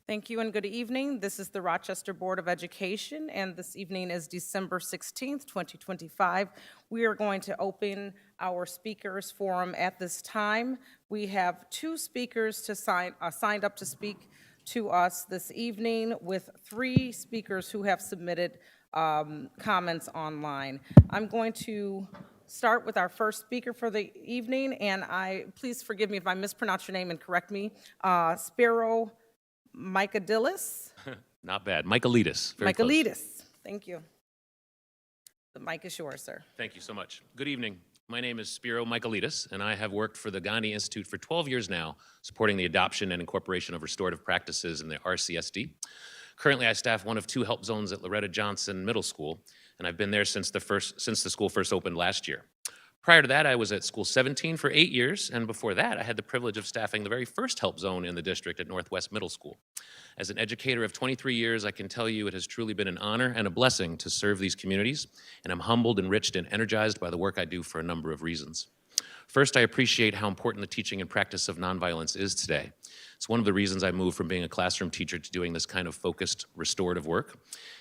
Thank you and good evening. This is the Rochester Board of Education, and this evening is December 16th, 2025. We are going to open our speakers forum at this time. We have two speakers signed up to speak to us this evening, with three speakers who have submitted comments online. I'm going to start with our first speaker for the evening, and please forgive me if I mispronounce your name and correct me. Spiro Michaelides? Not bad. Michaelides. Very close. Michaelides. Thank you. The mic is yours, sir. Thank you so much. Good evening. My name is Spiro Michaelides, and I have worked for the Gandhi Institute for 12 years now, supporting the adoption and incorporation of restorative practices in the RCSD. Currently, I staff one of two help zones at Loretta Johnson Middle School, and I've been there since the school first opened last year. Prior to that, I was at School 17 for 8 years, and before that, I had the privilege of staffing the very first help zone in the district at Northwest Middle School. As an educator of 23 years, I can tell you it has truly been an honor and a blessing to serve these communities, and I'm humbled, enriched, and energized by the work I do for a number of reasons. First, I appreciate how important the teaching and practice of nonviolence is today. It's one of the reasons I moved from being a classroom teacher to doing this kind of focused, restorative work.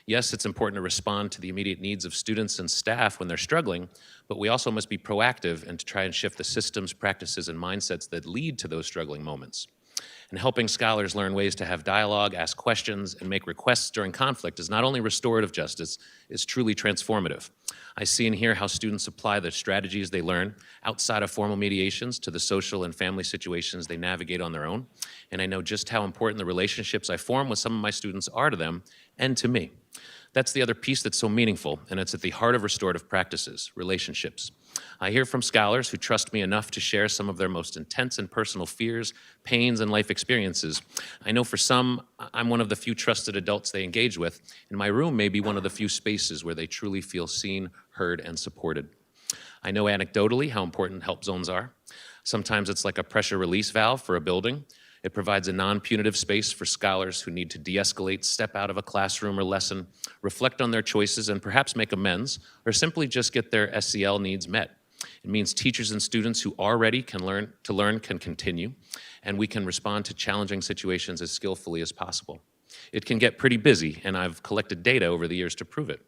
Yes, it's important to respond to the immediate needs of students and staff when they're struggling, but we also must be proactive and to try and shift the systems, practices, and mindsets that lead to those struggling moments. And helping scholars learn ways to have dialogue, ask questions, and make requests during conflict is not only restorative justice, it's truly transformative. I see and hear how students apply the strategies they learn outside of formal mediations to the social and family situations they navigate on their own, and I know just how important the relationships I form with some of my students are to them and to me. That's the other piece that's so meaningful, and it's at the heart of restorative practices, relationships. I hear from scholars who trust me enough to share some of their most intense and personal fears, pains, and life experiences. I know for some, I'm one of the few trusted adults they engage with, and my room may be one of the few spaces where they truly feel seen, heard, and supported. I know anecdotally how important help zones are. Sometimes it's like a pressure release valve for a building. It provides a non-punitive space for scholars who need to de-escalate, step out of a classroom or lesson, reflect on their choices, and perhaps make amends, or simply just get their SEL needs met. It means teachers and students who are ready can learn can continue, and we can respond to challenging situations as skillfully as possible. It can get pretty busy, and I've collected data over the years to prove it.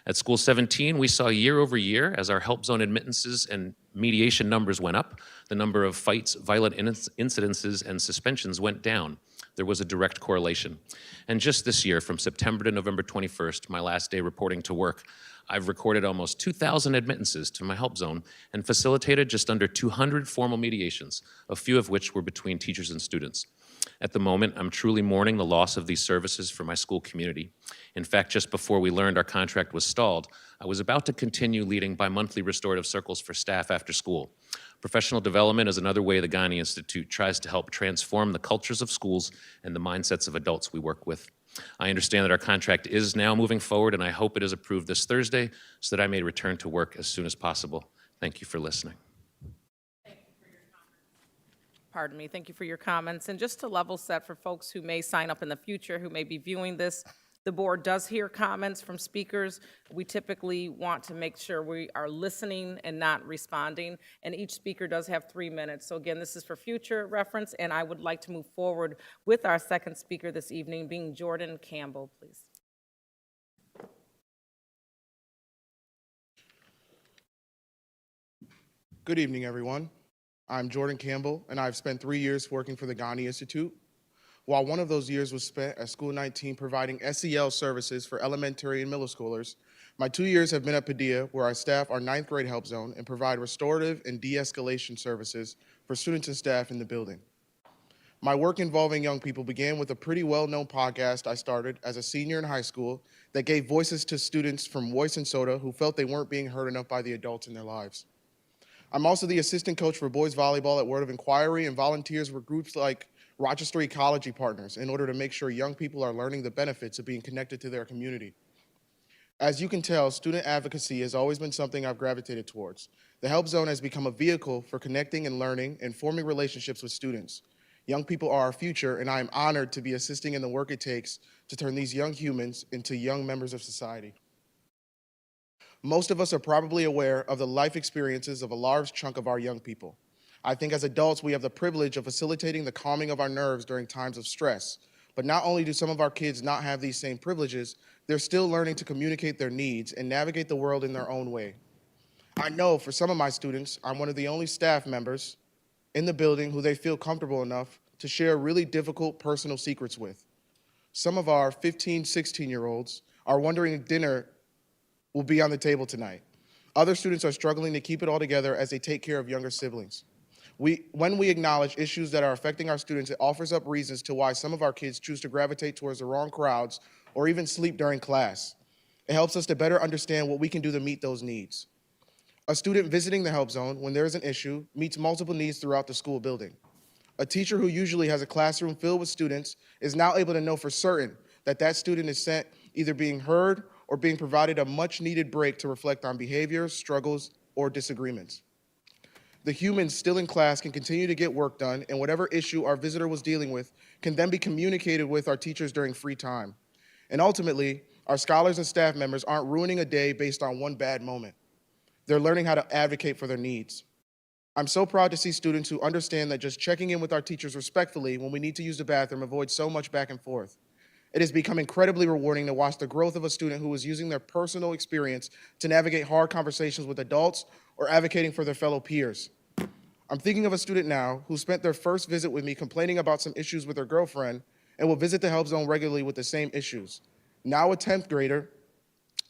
At School 17, we saw year over year, as our help zone admittances and mediation numbers went up, the number of fights, violent incidences, and suspensions went down. There was a direct correlation. And just this year, from September to November 21st, my last day reporting to work, I've recorded almost 2,000 admittances to my help zone and facilitated just under 200 formal mediations, a few of which were between teachers and students. At the moment, I'm truly mourning the loss of these services for my school community. In fact, just before we learned our contract was stalled, I was about to continue leading bi-monthly restorative circles for staff after school. Professional development is another way the Gandhi Institute tries to help transform the cultures of schools and the mindsets of adults we work with. I understand that our contract is now moving forward, and I hope it is approved this Thursday so that I may return to work as soon as possible. Thank you for listening. Pardon me. Thank you for your comments. And just to level set for folks who may sign up in the future, who may be viewing this, the board does hear comments from speakers. We typically want to make sure we are listening and not responding, and each speaker does have 3 minutes. So again, this is for future reference, and I would like to move forward with our second speaker this evening, being Jordan Campbell, please. Good evening, everyone. I'm Jordan Campbell, and I've spent 3 years working for the Gandhi Institute. While one of those years was spent at School 19 providing SEL services for elementary and middle schoolers, my 2 years have been at Padilla, where I staff our 9th grade help zone and provide restorative and de-escalation services for students and staff in the building. My work involving young people began with a pretty well-known podcast I started as a senior in high school that gave voices to students from Voice and Soda who felt they weren't being heard enough by the adults in their lives. I'm also the assistant coach for boys volleyball at Word of Inquiry and volunteers with groups like Rochester Ecology Partners in order to make sure young people are learning the benefits of being connected to their community. As you can tell, student advocacy has always been something I've gravitated towards. The Help Zone has become a vehicle for connecting and learning and forming relationships with students. Young people are our future, and I am honored to be assisting in the work it takes to turn these young humans into young members of society. Most of us are probably aware of the life experiences of a large chunk of our young people. I think as adults, we have the privilege of facilitating the calming of our nerves during times of stress, But not only do some of our kids not have these same privileges, they're still learning to communicate their needs and navigate the world in their own way. I know for some of my students, I'm one of the only staff members in the building who they feel comfortable enough to share really difficult personal secrets with. Some of our 15, 16-year-olds are wondering if dinner will be on the table tonight. Other students are struggling to keep it all together as they take care of younger siblings. When we acknowledge issues that are affecting our students, it offers up reasons to why some of our kids choose to gravitate towards the wrong crowds or even sleep during class. It helps us to better understand what we can do to meet those needs. A student visiting the help zone when there is an issue meets multiple needs throughout the school building. A teacher who usually has a classroom filled with students is now able to know for certain that that student is sent either being heard or being provided a much needed break to reflect on behaviors, struggles, or disagreements. The humans still in class can continue to get work done, and whatever issue our visitor was dealing with can then be communicated with our teachers during free time. And ultimately, our scholars and staff members aren't ruining a day based on one bad moment. They're learning how to advocate for their needs. I'm so proud to see students who understand that just checking in with our teachers respectfully when we need to use the bathroom avoids so much back and forth. It has become incredibly rewarding to watch the growth of a student who is using their personal experience to navigate hard conversations with adults or advocating for their fellow peers. I'm thinking of a student now who spent their first visit with me complaining about some issues with her girlfriend and will visit the help zone regularly with the same issues. Now a 10th grader,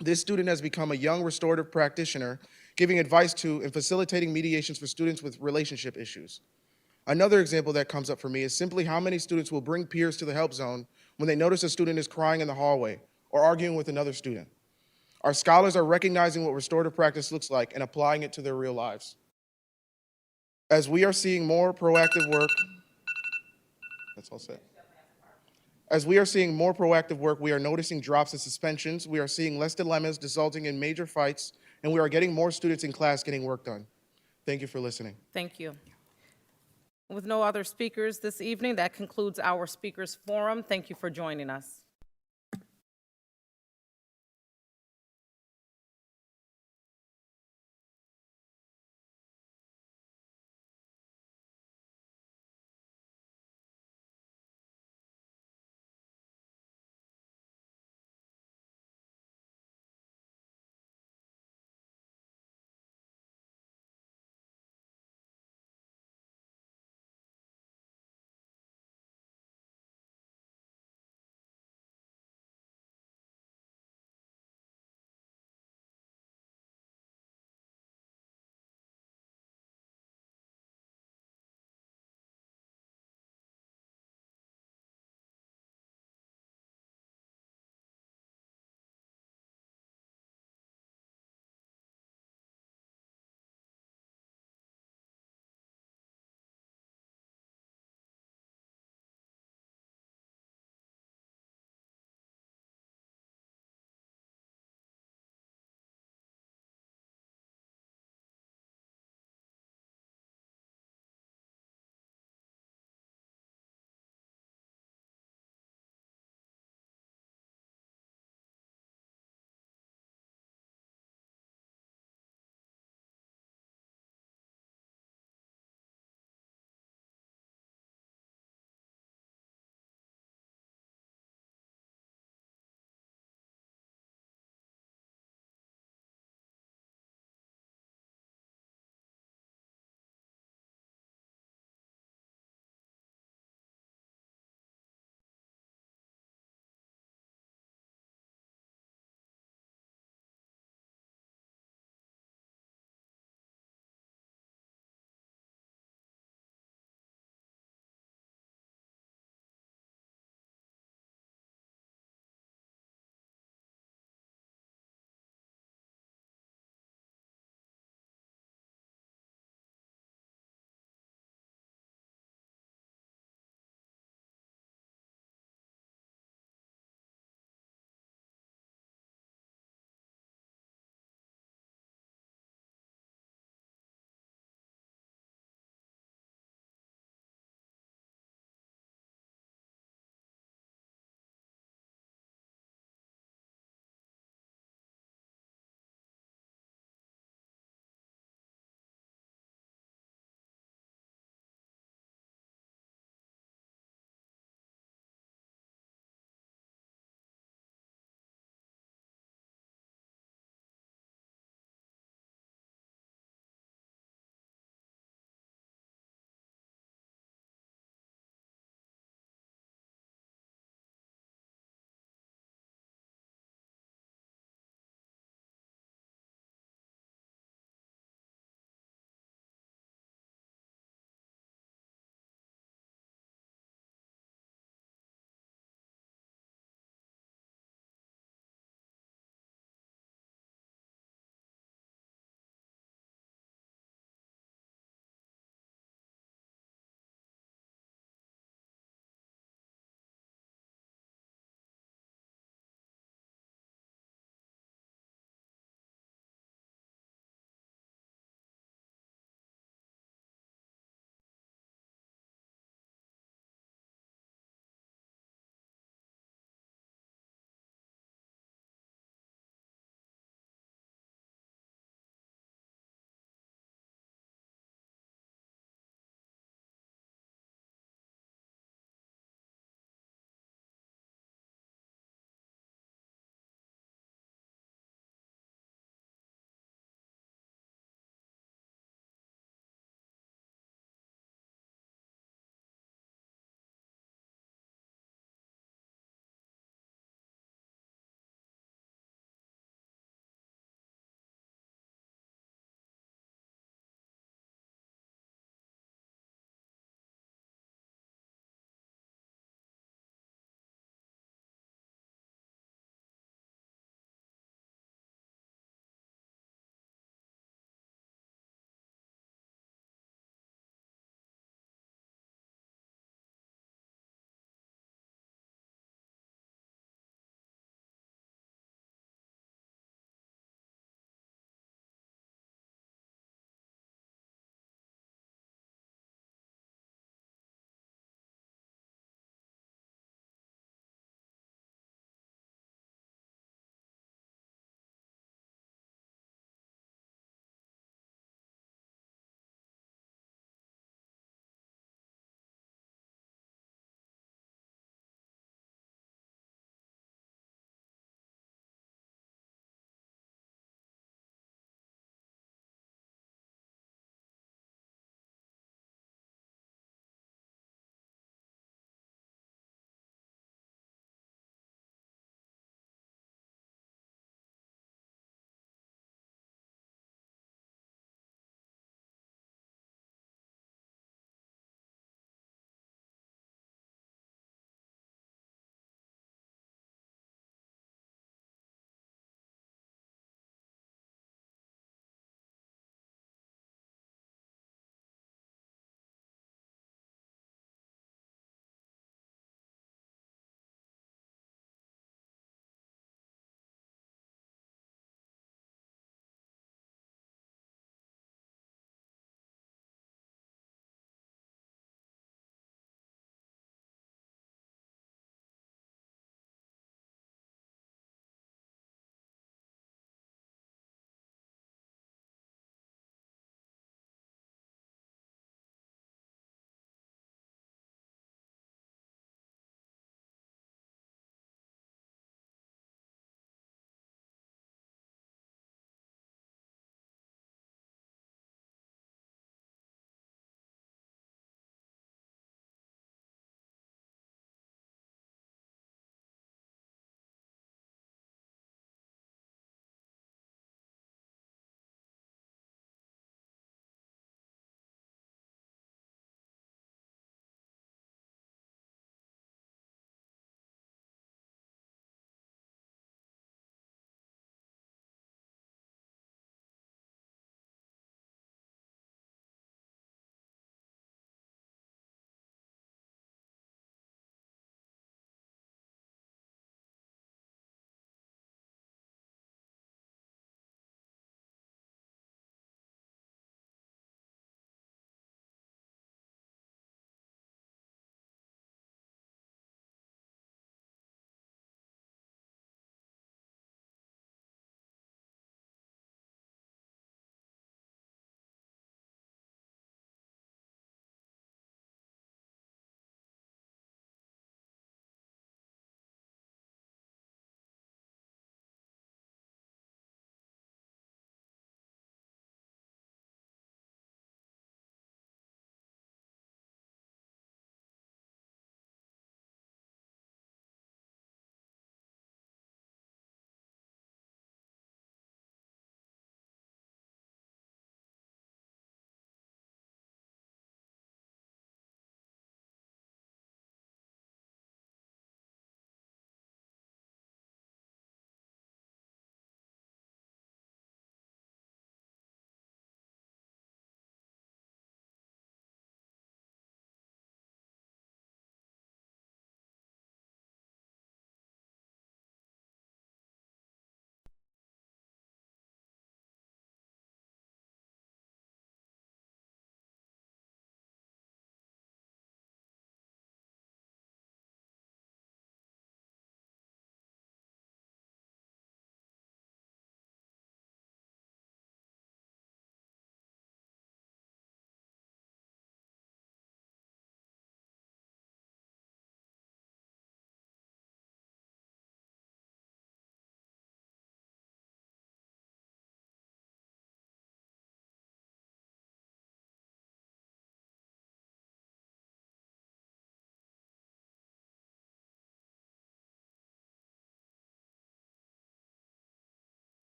this student has become a young restorative practitioner, giving advice to and facilitating mediations for students with relationship issues. Another example that comes up for me is simply how many students will bring peers to the help zone when they notice a student is crying in the hallway or arguing with another student. Our scholars are recognizing what restorative practice looks like and applying it to their real lives. As we are seeing more proactive work, that's all set. As we are seeing more proactive work, we are noticing drops in suspensions, we are seeing less dilemmas resulting in major fights, and we are getting more students in class getting work done. Thank you for listening. Thank you. With no other speakers this evening, that concludes our speakers forum. Thank you for joining us.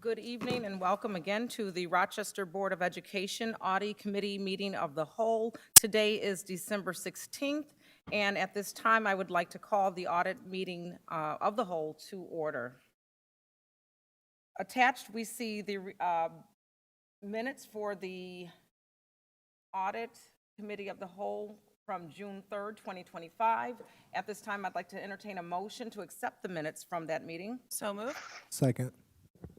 Good evening and welcome again to the Rochester Board of Education Audit Committee Meeting of the Whole. Today is December 16th, and at this time, I would like to call the audit meeting of the whole to order. Attached, we see the minutes for the Audit Committee of the Whole from June 3rd, 2025. At this time, I'd like to entertain a motion to accept the minutes from that meeting. So moved. Second.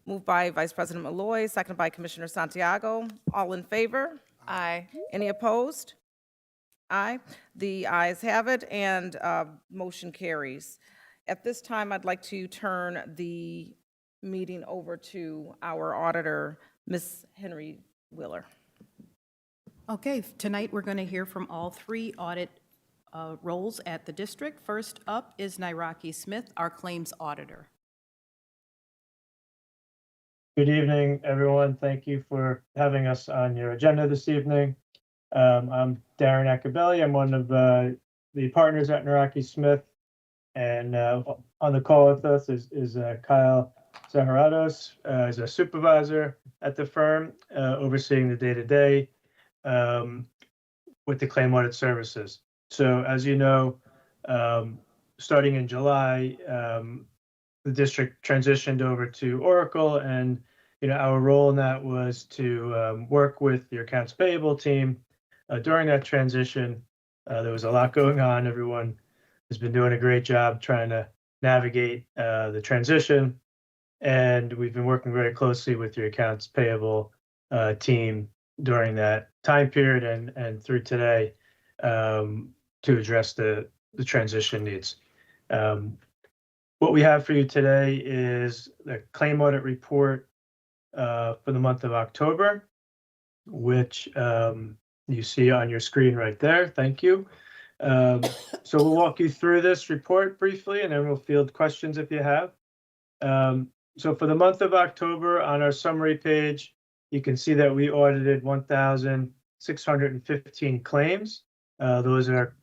Moved by Vice President Malloy, seconded by Commissioner Santiago. All in favor? Aye. Any opposed? Aye. The ayes have it, and motion carries. At this time, I'd like to turn the meeting over to our auditor, Ms. Henry Wheeler. Okay, tonight we're going to hear from all three audit roles at the district. First up is Nairaki Smith, our claims auditor. Good evening, everyone. Thank you for having us on your agenda this evening. I'm Darren Acabelli. I'm one of the partners at Nairaki Smith. And on the call with us is Kyle Zaharados, as a supervisor at the firm, overseeing the day-to-day with the claim audit services. So as you know, starting in July, the district transitioned over to Oracle, and our role in that was to work with your accounts payable team. During that transition, there was a lot going on. Everyone has been doing a great job trying to navigate the transition, and we've been working very closely with your accounts payable team during that time period and through today to address the transition needs. What we have for you today is the claim audit report for the month of October, which you see on your screen right there. Thank you. So we'll walk you through this report briefly, and then we'll field questions if you have. So for the month of October, on our summary page, you can see that we audited 1,615 claims. Those are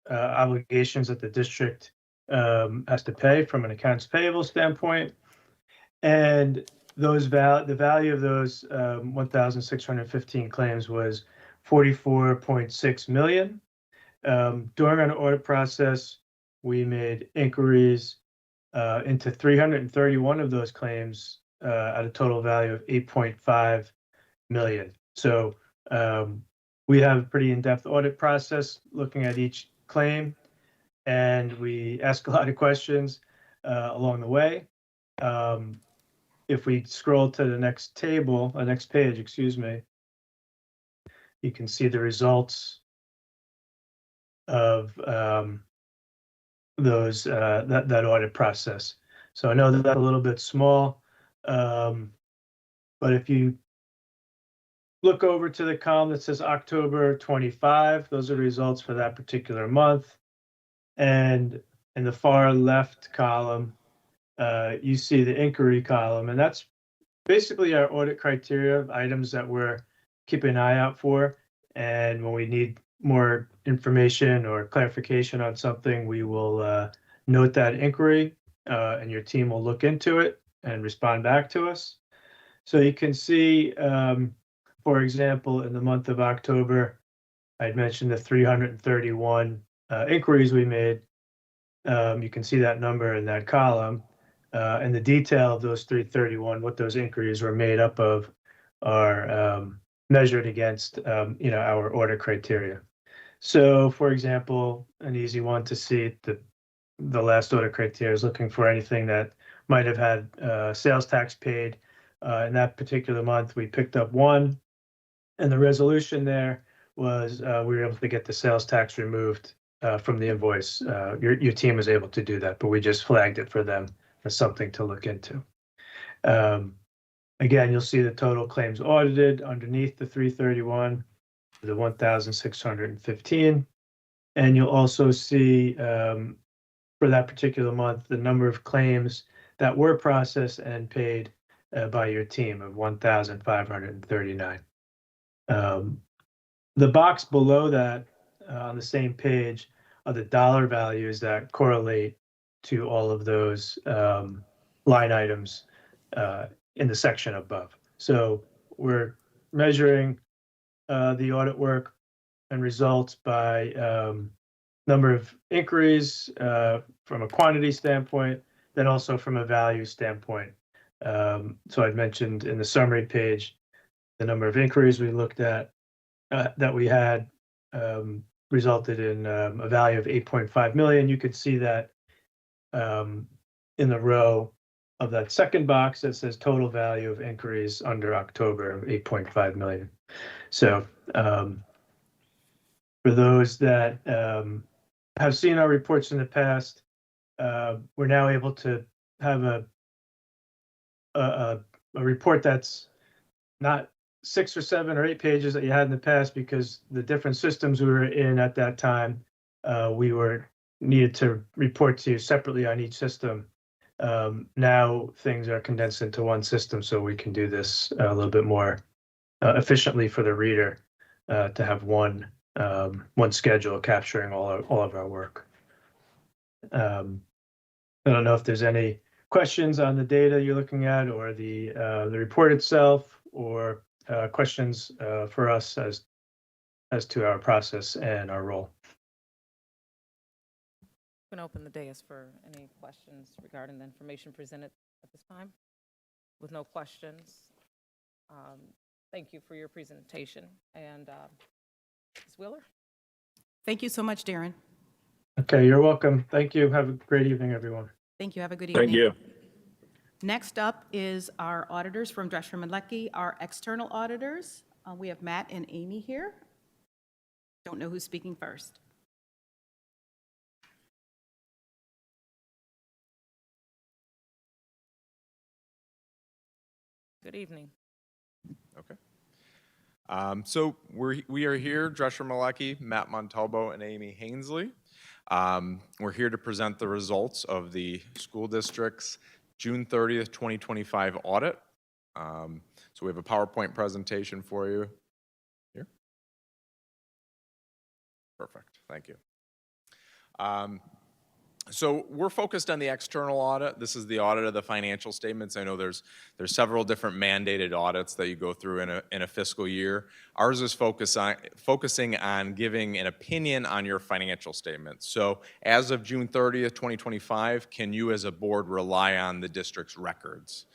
obligations that the district has to pay from an accounts payable standpoint. And the value of those 1,615 claims was $44.6 million. During our audit process, we made inquiries into 331 of those claims at a total value of $8.5 million. So we have a pretty in-depth audit process looking at each claim, and we ask a lot of questions along the way. If we scroll to the next page, excuse me, you can see the results of those that audit process. So I know that that's a little bit small, but if you look over to the column that says October 25, those are the results for that particular month. And in the far left column, you see the inquiry column, and that's basically our audit criteria of items that we're keeping an eye out for. And when we need more information or clarification on something, we will note that inquiry, and your team will look into it and respond back to us. So you can see, for example, in the month of October, I'd mentioned the 331 inquiries we made. You can see that number in that column. And the detail of those 331, what those inquiries were made up of, are measured against our audit criteria. So, for example, an easy one to see, the last audit criteria is looking for anything that might have had sales tax paid. In that particular month, we picked up one, and the resolution there was we were able to get the sales tax removed from the invoice. Your team was able to do that, but we just flagged it for them as something to look into. Again, you'll see the total claims audited underneath the 331, the 1,615. And you'll also see for that particular month, the number of claims that were processed and paid by your team of 1,539. The box below that on the same page are the dollar values that correlate to all of those line items in the section above. So we're measuring the audit work and results by number of inquiries from a quantity standpoint, then also from a value standpoint. So I mentioned in the summary page the number of inquiries we looked at that we had resulted in a value of 8.5 million. You could see that in the row of that second box that says total value of inquiries under October of 8.5 million. So for those that have seen our reports in the past, we're now able to have a report that's not 6 or 7 or 8 pages that you had in the past, because the different systems we were in at that time, we were needed to report to you separately on each system. Now things are condensed into one system, so we can do this a little bit more efficiently for the reader to have one schedule capturing all of our work. I don't know if there's any questions on the data you're looking at, or the report itself, or questions for us as to our process and our role. I'm going to open the dais for any questions regarding the information presented at this time. With no questions, thank you for your presentation. And Ms. Wheeler? Thank you so much, Darren. Okay, you're welcome. Thank you. Have a great evening, everyone. Thank you. Have a good evening. Thank you. Next up is our auditors from Drescher and Leckey, our external auditors. We have Matt and Amy here. Don't know who's speaking first. Good evening. Okay. So we are here, Drescher Malecki, Matt Montalbo, and Amy Hainsley. We're here to present the results of the school district's June 30th, 2025 audit. So we have a PowerPoint presentation for you here. Perfect, thank you. So we're focused on the external audit. This is the audit of the financial statements. I know there's several different mandated audits that you go through in a fiscal year. Ours is focusing on giving an opinion on your financial statements. So as of June 30th, 2025, can you as a board rely on the district's records?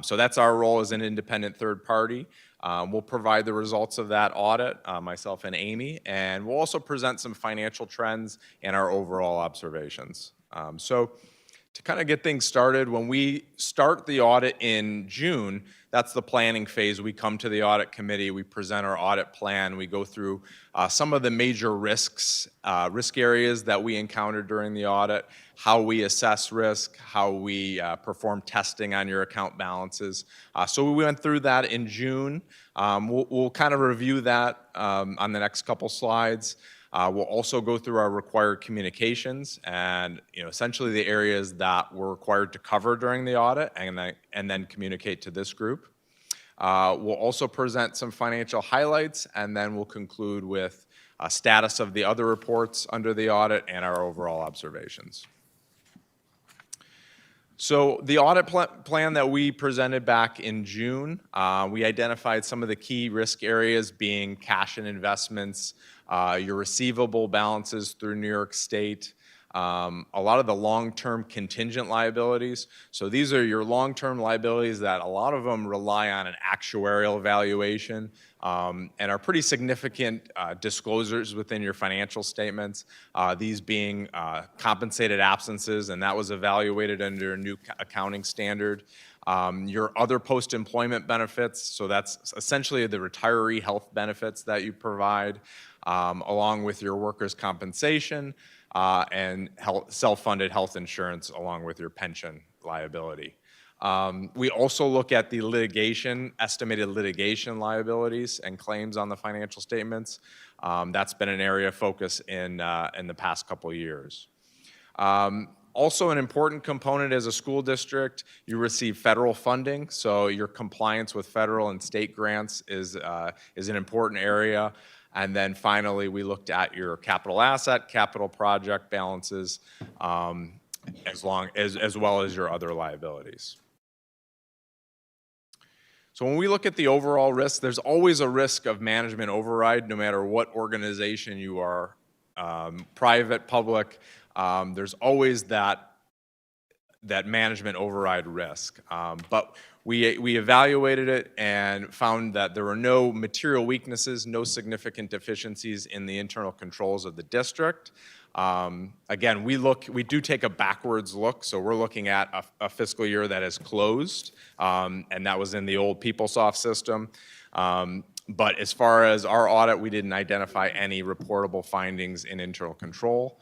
So that's our role as an independent third party. We'll provide the results of that audit, myself and Amy, and we'll also present some financial trends and our overall observations. So to kind of get things started, when we start the audit in June, that's the planning phase. We come to the audit committee, we present our audit plan, we go through some of the major risk areas that we encountered during the audit, how we assess risk, how we perform testing on your account balances. So we went through that in June. We'll kind of review that on the next couple slides. We'll also go through our required communications and essentially the areas that we're required to cover during the audit and then communicate to this group. We'll also present some financial highlights, and then we'll conclude with a status of the other reports under the audit and our overall observations. So the audit plan that we presented back in June, we identified some of the key risk areas being cash and investments, your receivable balances through New York State, a lot of the long-term contingent liabilities. So these are your long-term liabilities that a lot of them rely on an actuarial valuation and are pretty significant disclosures within your financial statements, these being compensated absences, and that was evaluated under a new accounting standard. Your other post-employment benefits, so that's essentially the retiree health benefits that you provide, along with your workers' compensation and self-funded health insurance, along with your pension liability. We also look at the estimated litigation liabilities and claims on the financial statements. That's been an area of focus in the past couple of years. Also, an important component as a school district, you receive federal funding, so your compliance with federal and state grants is an important area. And then finally, we looked at your capital asset, capital project balances, as well as your other liabilities. So when we look at the overall risk, there's always a risk of management override, no matter what organization you are, private, public. There's always that management override risk. But we evaluated it and found that there were no material weaknesses, no significant deficiencies in the internal controls of the district. Again, we do take a backwards look, so we're looking at a fiscal year that is closed, and that was in the old PeopleSoft system. But as far as our audit, we didn't identify any reportable findings in internal control.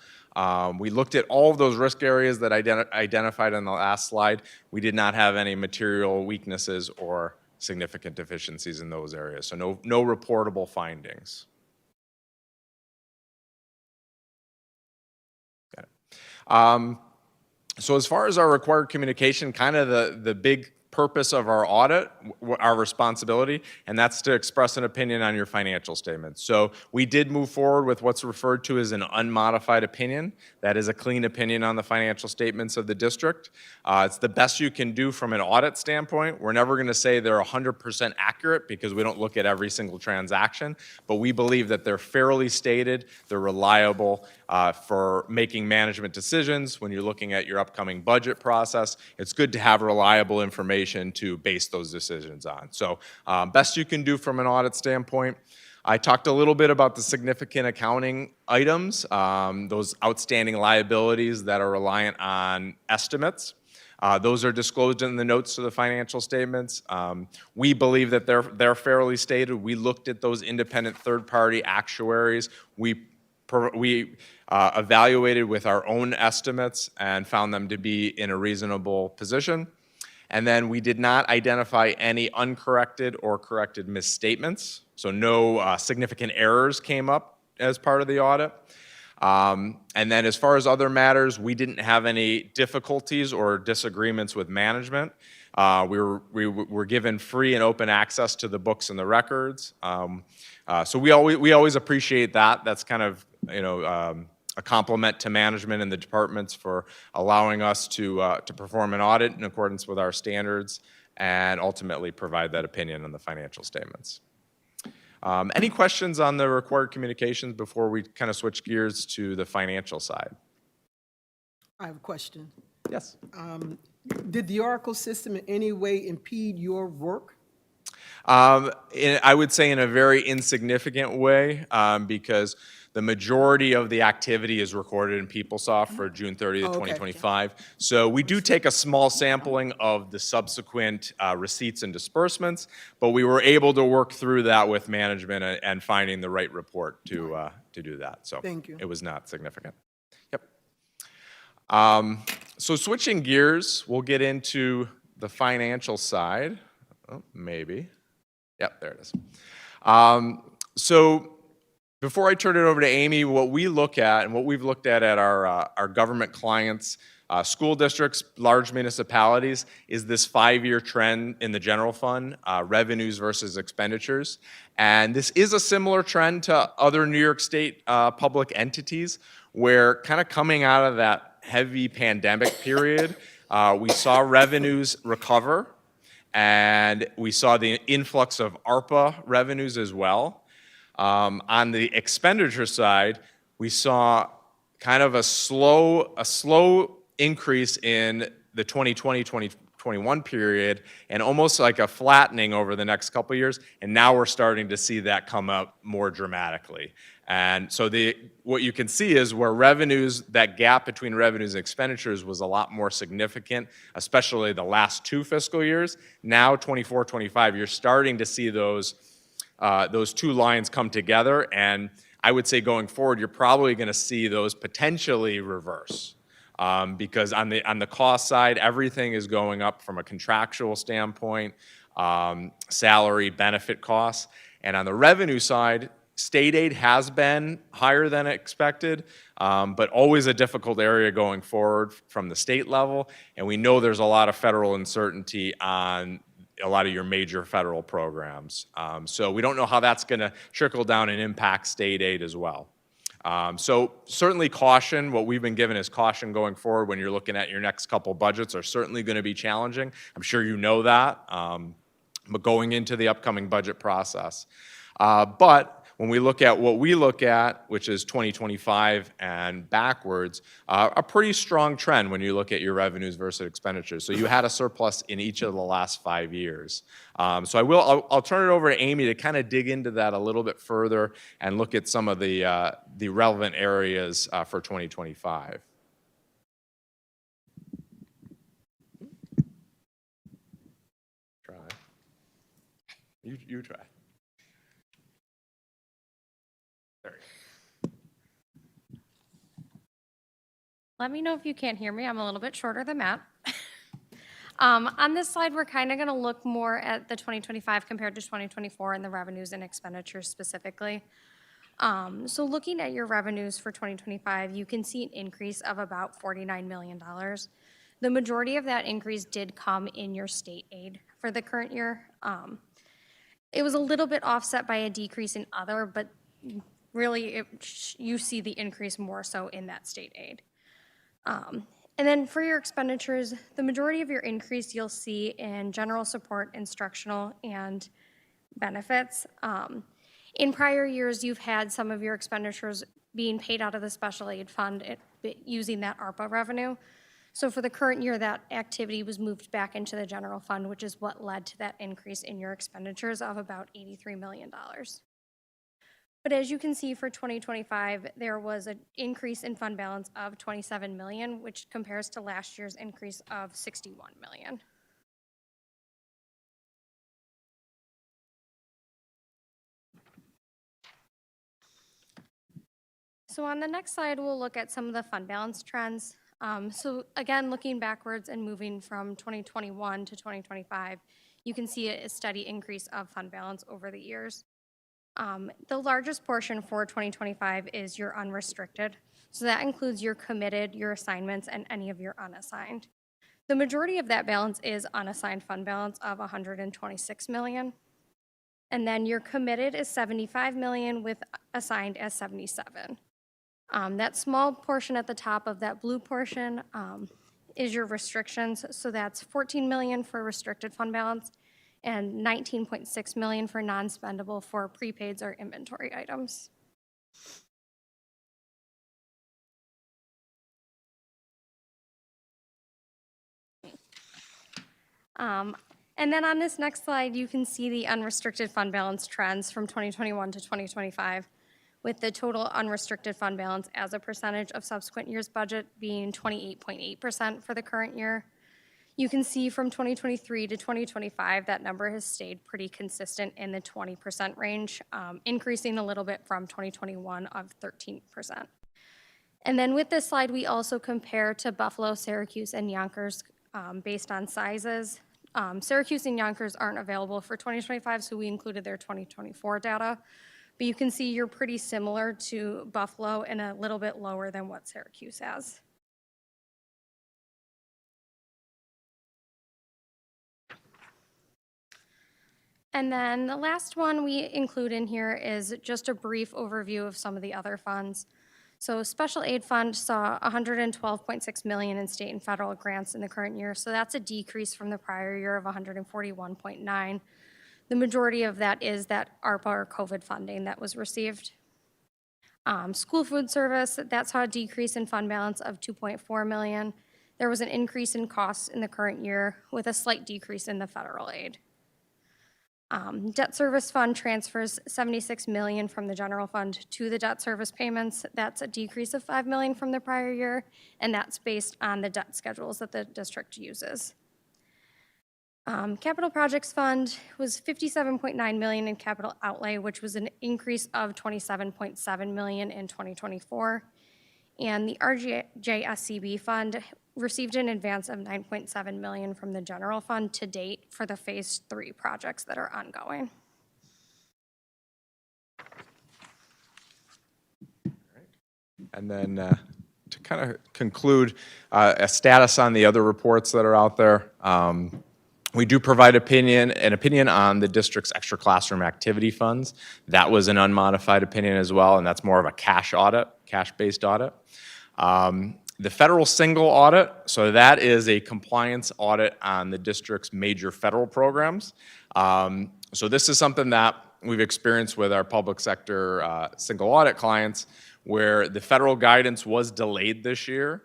We looked at all of those risk areas that identified on the last slide. We did not have any material weaknesses or significant deficiencies in those areas, so no reportable findings. Got it. So as far as our required communication, kind of the big purpose of our audit, our responsibility, and that's to express an opinion on your financial statements. So we did move forward with what's referred to as an unmodified opinion. That is a clean opinion on the financial statements of the district. It's the best you can do from an audit standpoint. We're never going to say they're 100% accurate because we don't look at every single transaction, but we believe that they're fairly stated, they're reliable for making management decisions. When you're looking at your upcoming budget process, it's good to have reliable information to base those decisions on. So best you can do from an audit standpoint. I talked a little bit about the significant accounting items, those outstanding liabilities that are reliant on estimates. Those are disclosed in the notes to the financial statements. We believe that they're fairly stated. We looked at those independent third-party actuaries. We evaluated with our own estimates and found them to be in a reasonable position. And then we did not identify any uncorrected or corrected misstatements. So no significant errors came up as part of the audit. And then as far as other matters, we didn't have any difficulties or disagreements with management. We were given free and open access to the books and the records. So we always appreciate that. That's kind of, a compliment to management and the departments for allowing us to perform an audit in accordance with our standards and ultimately provide that opinion on the financial statements. Any questions on the required communications before we kind of switch gears to the financial side? I have a question. Yes. Did the Oracle system in any way impede your work? I would say in a very insignificant way, because the majority of the activity is recorded in PeopleSoft for June 30th, Oh, okay. 2025. So we do take a small sampling of the subsequent receipts and disbursements, but we were able to work through that with management and finding the right report to do that. So Thank you. It was not significant. Yep. So switching gears, we'll get into the financial side. Oh, maybe. Yep, there it is. So before I turn it over to Amy, what we look at and what we've looked at our government clients, school districts, large municipalities, is this 5-year trend in the general fund, revenues versus expenditures. And this is a similar trend to other New York State public entities, where kind of coming out of that heavy pandemic period, we saw revenues recover, and we saw the influx of ARPA revenues as well. On the expenditure side, we saw kind of a slow increase in the 2020-2021 period, and almost like a flattening over the next couple of years. And now we're starting to see that come up more dramatically. And so what you can see is where revenues, that gap between revenues and expenditures was a lot more significant, especially the last 2 fiscal years. Now, 24-25, you're starting to see those 2 lines come together, and I would say going forward, you're probably going to see those potentially reverse, because on the cost side, everything is going up from a contractual standpoint, salary, benefit costs, and on the revenue side, state aid has been higher than expected, but always a difficult area going forward from the state level, and we know there's a lot of federal uncertainty on a lot of your major federal programs. So we don't know how that's going to trickle down and impact state aid as well. So certainly caution, what we've been given is caution going forward when you're looking at your next couple budgets are certainly going to be challenging. I'm sure you know that. but going into the upcoming budget process. But when we look at what we look at, which is 2025 and backwards, a pretty strong trend when you look at your revenues versus expenditures. So you had a surplus in each of the last 5 years. So I'll turn it over to Amy to kind of dig into that a little bit further and look at some of the relevant areas for 2025. Try. You try. There you go. Let me know if you can't hear me. I'm a little bit shorter than Matt. On this slide, we're kind of going to look more at the 2025 compared to 2024 and the revenues and expenditures specifically. So looking at your revenues for 2025, you can see an increase of about $49 million. The majority of that increase did come in your state aid for the current year. It was a little bit offset by a decrease in other, but really you see the increase more so in that state aid. And then for your expenditures, the majority of your increase you'll see in general support, instructional, and benefits. In prior years, you've had some of your expenditures being paid out of the special aid fund using that ARPA revenue. So for the current year, that activity was moved back into the general fund, which is what led to that increase in your expenditures of about $83 million. But as you can see for 2025, there was an increase in fund balance of $27 million, which compares to last year's increase of $61 million. So on the next slide, we'll look at some of the fund balance trends. So again, looking backwards and moving from 2021 to 2025, you can see a steady increase of fund balance over the years. The largest portion for 2025 is your unrestricted. So that includes your committed, your assignments, and any of your unassigned. The majority of that balance is unassigned fund balance of $126 million. And then your committed is $75 million with assigned as $77. That small portion at the top of that blue portion is your restrictions. So that's $14 million for restricted fund balance and $19.6 million for non-spendable for prepaids or inventory items. And then on this next slide, you can see the unrestricted fund balance trends from 2021 to 2025, with the total unrestricted fund balance as a percentage of subsequent year's budget being 28.8% for the current year. You can see from 2023 to 2025, that number has stayed pretty consistent in the 20% range, increasing a little bit from 2021 of 13%. And then with this slide, we also compare to Buffalo, Syracuse, and Yonkers based on sizes. Syracuse and Yonkers aren't available for 2025, so we included their 2024 data. But you can see you're pretty similar to Buffalo and a little bit lower than what Syracuse has. And then the last one we include in here is just a brief overview of some of the other funds. So special aid fund saw $112.6 million in state and federal grants in the current year. So that's a decrease from the prior year of $141.9. The majority of that is that ARPA or COVID funding that was received. School food service, that saw a decrease in fund balance of $2.4 million. There was an increase in costs in the current year with a slight decrease in the federal aid. Debt service fund transfers $76 million from the general fund to the debt service payments. That's a decrease of $5 million from the prior year, and that's based on the debt schedules that the district uses. Capital projects fund was $57.9 million in capital outlay, which was an increase of $27.7 million in 2024. And the RJSCB fund received an advance of $9.7 million from the general fund to date for the phase 3 projects that are ongoing. And then to kind of conclude, a status on the other reports that are out there. We do provide an opinion on the district's extra classroom activity funds. That was an unmodified opinion as well, and that's more of a cash audit, cash-based audit. The federal single audit, so that is a compliance audit on the district's major federal programs. So this is something that we've experienced with our public sector single audit clients, where the federal guidance was delayed this year.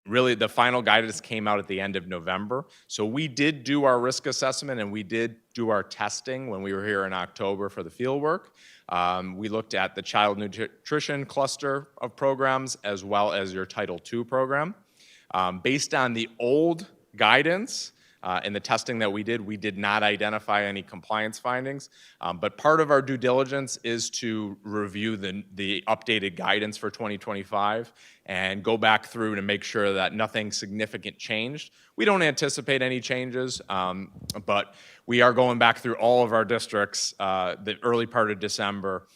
Really, the final guidance came out at the end of November. So we did do our risk assessment and we did do our testing when we were here in October for the field work. We looked at the child nutrition cluster of programs as well as your Title II program. Based on the old guidance and the testing that we did not identify any compliance findings. But part of our due diligence is to review the updated guidance for 2025 and go back through to make sure that nothing significant changed. We don't anticipate any changes, but we are going back through all of our districts the early part of December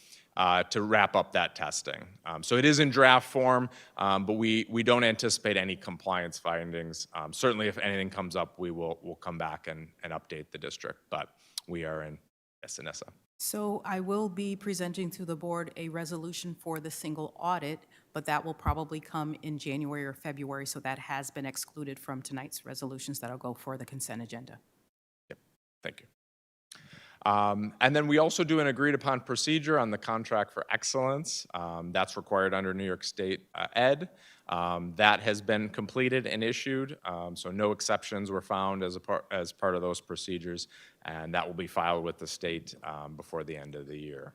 to wrap up that testing. So it is in draft form, but we don't anticipate any compliance findings. Certainly if anything comes up, we'll come back and update the district, but we are in SNSA. So I will be presenting to the board a resolution for the single audit, but that will probably come in January or February, so that has been excluded from tonight's resolutions that'll go for the consent agenda. Yep, thank you. And then we also do an agreed upon procedure on the contract for excellence. That's required under New York State Ed. That has been completed and issued, so no exceptions were found as part of those procedures, and that will be filed with the state before the end of the year.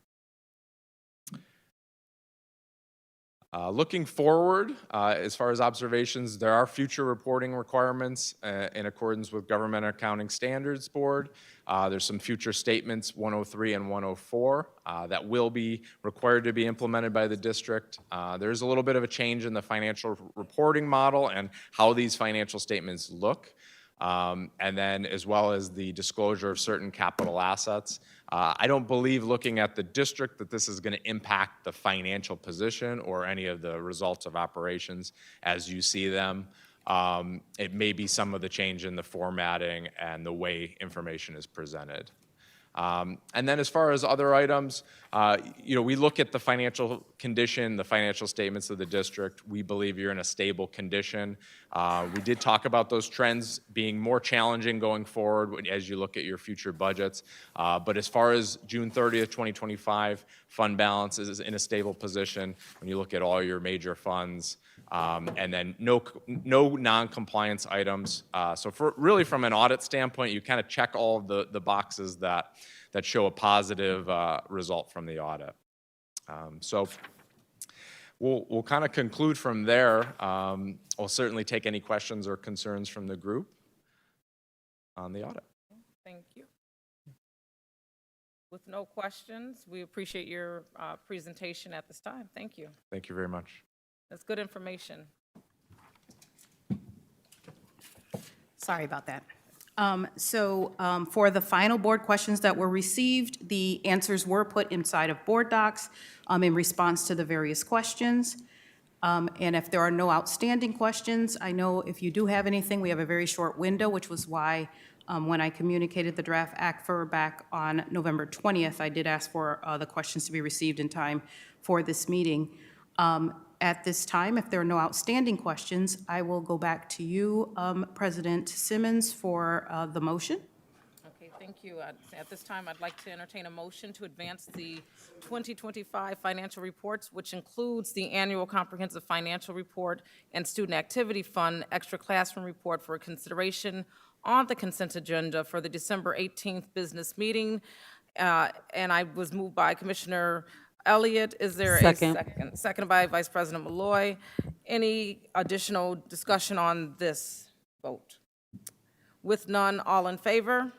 Looking forward, as far as observations, there are future reporting requirements in accordance with Government Accounting Standards Board. There's some future statements, 103 and 104, that will be required to be implemented by the district. There's a little bit of a change in the financial reporting model and how these financial statements look. And then as well as the disclosure of certain capital assets. I don't believe, looking at the district, that this is going to impact the financial position or any of the results of operations as you see them. It may be some of the change in the formatting and the way information is presented. And then as far as other items, we look at the financial condition, the financial statements of the district. We believe you're in a stable condition. We did talk about those trends being more challenging going forward as you look at your future budgets. But as far as June 30th, 2025, fund balance is in a stable position when you look at all your major funds. And then no non-compliance items. So really from an audit standpoint, you kind of check all of the boxes that show a positive result from the audit. So we'll kind of conclude from there. I'll certainly take any questions or concerns from the group on the audit. Thank you. With no questions, we appreciate your presentation at this time. Thank you. Thank you very much. That's good information. Sorry about that. For the final board questions that were received, the answers were put inside of board docs in response to the various questions. And if there are no outstanding questions, I know if you do have anything, we have a very short window, which was why when I communicated the draft ACFR back on November 20th, I did ask for the questions to be received in time for this meeting. At this time, if there are no outstanding questions, I will go back to you, President Simmons, for the motion. Okay, thank you. At this time, I'd like to entertain a motion to advance the 2025 financial reports, which includes the annual comprehensive financial report and student activity fund extra classroom report, for consideration on the consent agenda for the December 18th business meeting. And I was moved by Commissioner Elliott. Is there a second? Seconded by Vice President Malloy. Any additional discussion on this vote? With none, all in favor?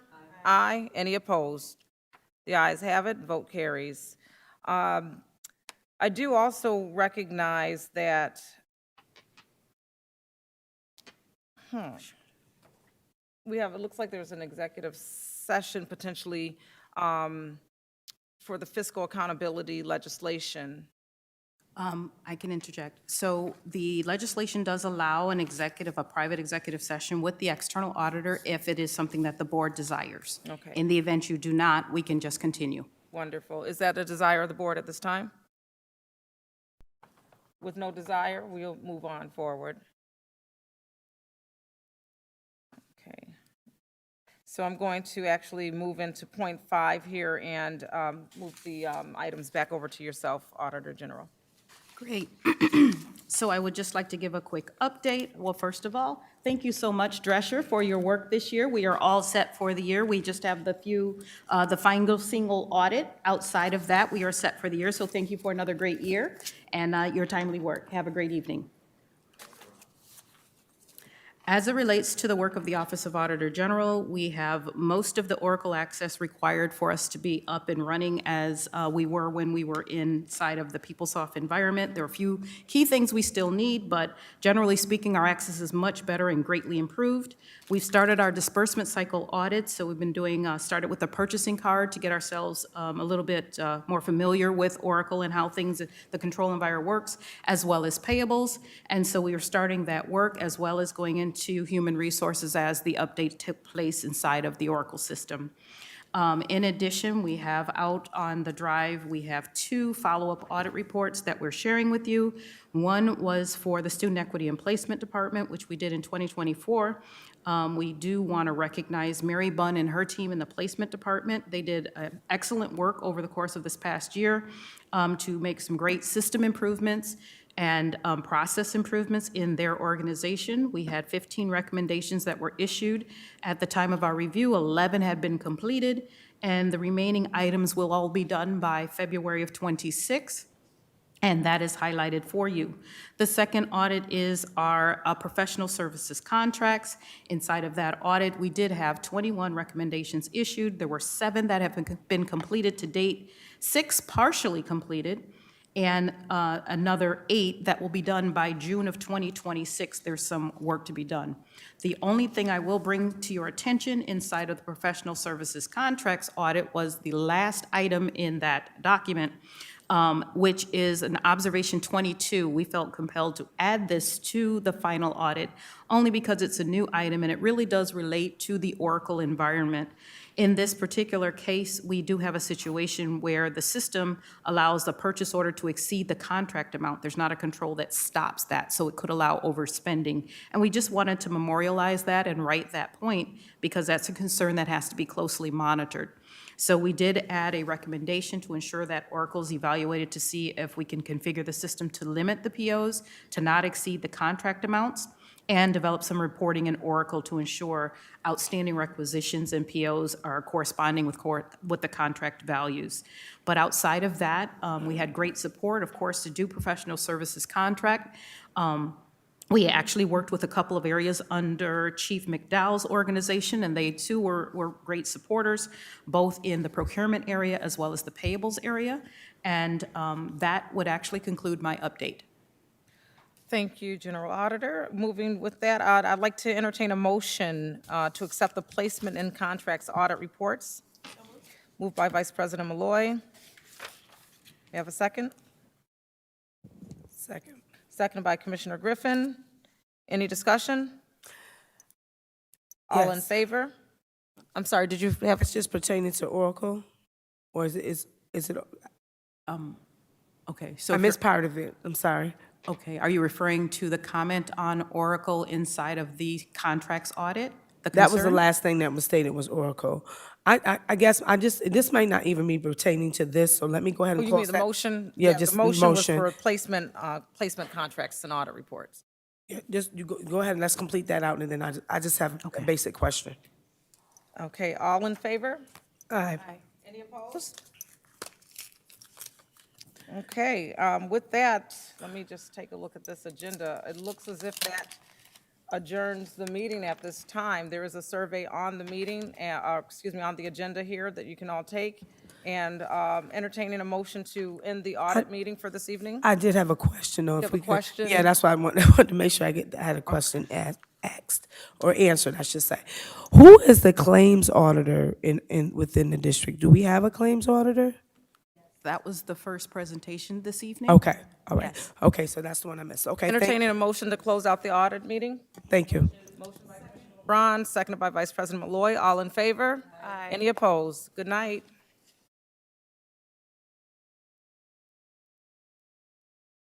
Aye. Any opposed? The ayes have it. Vote carries. I do also recognize that we have, it looks like there's an executive session potentially for the fiscal accountability legislation. I can interject. So the legislation does allow a private executive session with the external auditor if it is something that the board desires. Okay. In the event you do not, we can just continue. Wonderful. Is that a desire of the board at this time? With no desire, we'll move on forward. Okay. So I'm going to actually move into point 5 here and move the items back over to yourself, Auditor General. Great. So I would just like to give a quick update. Well, first of all, thank you so much, Drescher, for your work this year. We are all set for the year. We just have the final single audit. Outside of that, we are set for the year. So thank you for another great year and your timely work. Have a great evening. As it relates to the work of the Office of Auditor General, we have most of the Oracle access required for us to be up and running as we were when we were inside of the PeopleSoft environment. There are a few key things we still need, but generally speaking, our access is much better and greatly improved. We've started our disbursement cycle audit, so we've been doing, started with the purchasing card to get ourselves a little bit more familiar with Oracle and how things, the control environment works, as well as payables. And so we are starting that work as well as going into human resources as the update took place inside of the Oracle system. In addition, we have out on the drive, we have 2 follow-up audit reports that we're sharing with you. One was for the Student Equity and Placement Department, which we did in 2024. We do want to recognize Mary Bunn and her team in the Placement Department. They did excellent work over the course of this past year to make some great system improvements and process improvements in their organization. We had 15 recommendations that were issued. At the time of our review, 11 had been completed, and the remaining items will all be done by February of '26, and that is highlighted for you. The second audit is our professional services contracts. Inside of that audit, we did have 21 recommendations issued. There were 7 that have been completed to date, 6 partially completed, and another 8 that will be done by June of 2026. There's some work to be done. The only thing I will bring to your attention inside of the professional services contracts audit was the last item in that document, which is an observation 22. We felt compelled to add this to the final audit only because it's a new item and it really does relate to the Oracle environment. In this particular case, we do have a situation where the system allows the purchase order to exceed the contract amount. There's not a control that stops that, so it could allow overspending. And we just wanted to memorialize that and write that point because that's a concern that has to be closely monitored. So we did add a recommendation to ensure that Oracle's evaluated to see if we can configure the system to limit the POs, to not exceed the contract amounts, and develop some reporting in Oracle to ensure outstanding requisitions and POs are corresponding with the contract values. But outside of that, we had great support, of course, to do professional services contract. We actually worked with a couple of areas under Chief McDowell's organization, and they too were great supporters, both in the procurement area as well as the payables area. And that would actually conclude my update. Thank you, General Auditor. Moving with that, I'd like to entertain a motion to accept the placement and contracts audit reports. Moved by Vice President Malloy. May I have a second? Second. Seconded by Commissioner Griffin. Any discussion? All in Yes. favor? I'm sorry, did you have, It's just pertaining to Oracle, or is it? Okay, so I missed part of it. I'm sorry. okay, are you referring to the comment on Oracle inside of the contracts audit? The That was the concern? last thing that was stated was Oracle. I guess this might not even be pertaining to this, so let me go ahead oh, and you mean close the that. motion? Yeah, The just the motion was motion. for placement contracts and audit reports. Yeah, just you go ahead and let's complete that out, and then I just have a basic question. Okay, all in favor? Aye. Any opposed? Okay, with that, let me just take a look at this agenda. It looks as if that adjourns the meeting at this time. There is a survey on the meeting, on the agenda here that you can all take, and entertaining a motion to end the audit meeting for this evening. I did have a question, though. You If have we a could, question? yeah, that's why I wanted to make sure I had a question asked or answered, I should say. Who is the claims auditor within the district? Do we have a claims auditor? That was the first presentation this evening? Okay, all right. Yes. Okay, so that's the one I missed. Okay, Entertaining a motion to close out the audit meeting. thank you. Braun, seconded by Vice President Malloy. All in favor? Aye. Any opposed? Good night.